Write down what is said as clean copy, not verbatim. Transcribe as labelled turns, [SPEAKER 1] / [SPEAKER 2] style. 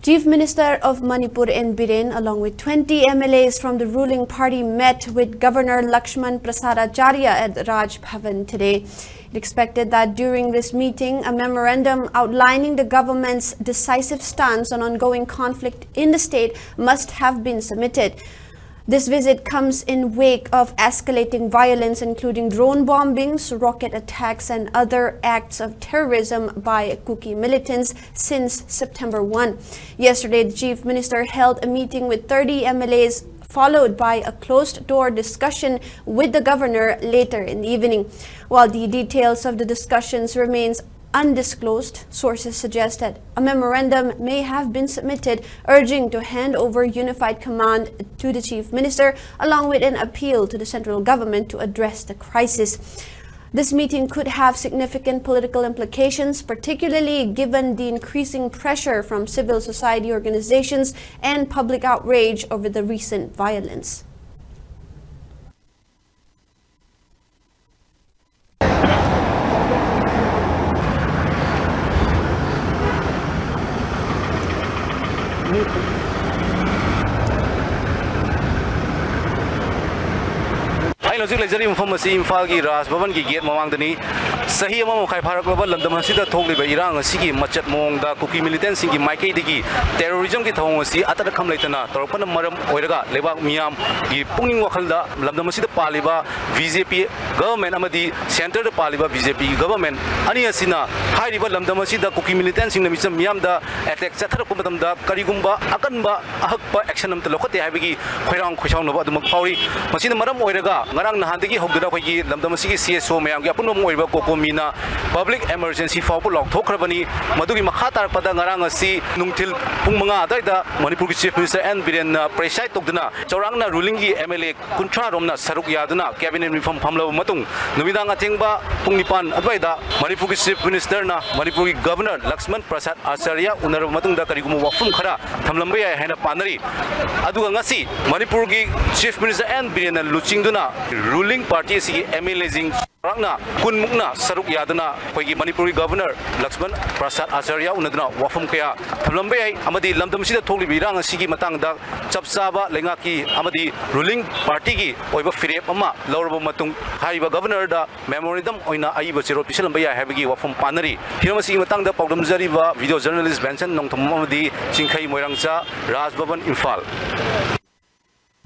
[SPEAKER 1] Chief Minister of Manipur and Biren, along with 20 MLAs from the ruling party, met with Governor Lakshman Prasad Acharya at Raj Bhavan today. It expected that during this meeting, a memorandum outlining the government's decisive stance on ongoing conflict in the state must have been submitted. This visit comes in wake of escalating violence, including drone bombings, rocket attacks, and other acts of terrorism by Kuki militants since September 1. Yesterday, the Chief Minister held a meeting with 30 MLAs, followed by a closed-door discussion with the governor later in the evening. While the details of the discussions remains undisclosed, sources suggest that a memorandum may have been submitted urging to hand over unified command to the Chief Minister, along with an appeal to the central government to address the crisis. This meeting could have significant political implications, particularly given the increasing pressure from civil society organizations and public outrage over the recent violence.
[SPEAKER 2] Imphal ki Raj Bhavan ki gate mamangdani sahi ama mokai pharak laba landam hasida thogliba irang asigi machat mongda Kuki militants ki maikei digi terrorism ki thawng asi atada kham leitana torpana maram oiraga lebak miyam ki pungning wakhalda landam hasida paliba BJP government amadi center da paliba BJP government ani asina hairiba landam hasida Kuki militants na misam miyam da attack chathara ko matamda karigumba akanba ahakpa action amta lokate haibigi khoirang khoisang no adum pauri masina maram oiraga ngarang nahandagi hogdura khoi lamdam asigi CSO mayam gi apunom oiba kokomina public emergency fau lok thokrabani madugi makha tarpada ngarang asi nungthil pung manga daida Manipur ki Chief Minister and Biren preside tokduna chorangna ruling gi MLA kunthra romna saruk yaduna cabinet reform phamla matung numidang athengba pung nipan adwaida Manipur ki Chief Minister na Manipur ki Governor Lakshman Prasad Acharya unar matung da karigumu wafum khara thamlamba ya hena panari aduga ngasi Manipur ki Chief Minister and Biren luchingduna ruling party si MLA jing rangna kunmukna saruk yadana khoigi Manipuri Governor Lakshman Prasad Acharya unadna wafum kaya thamlambe ai amadi lamdam sida thogli birang asigi matangda chapsaba lengaki amadi ruling party gi oiba firep ama lawrba matung haiba governor da memorandum oina aiba chiro pisalamba ya habigi wafum panari hiramasi matangda pawdam jariba video journalist Benson nongthom amadi chingkhai moirangcha Raj Bhavan Imphal.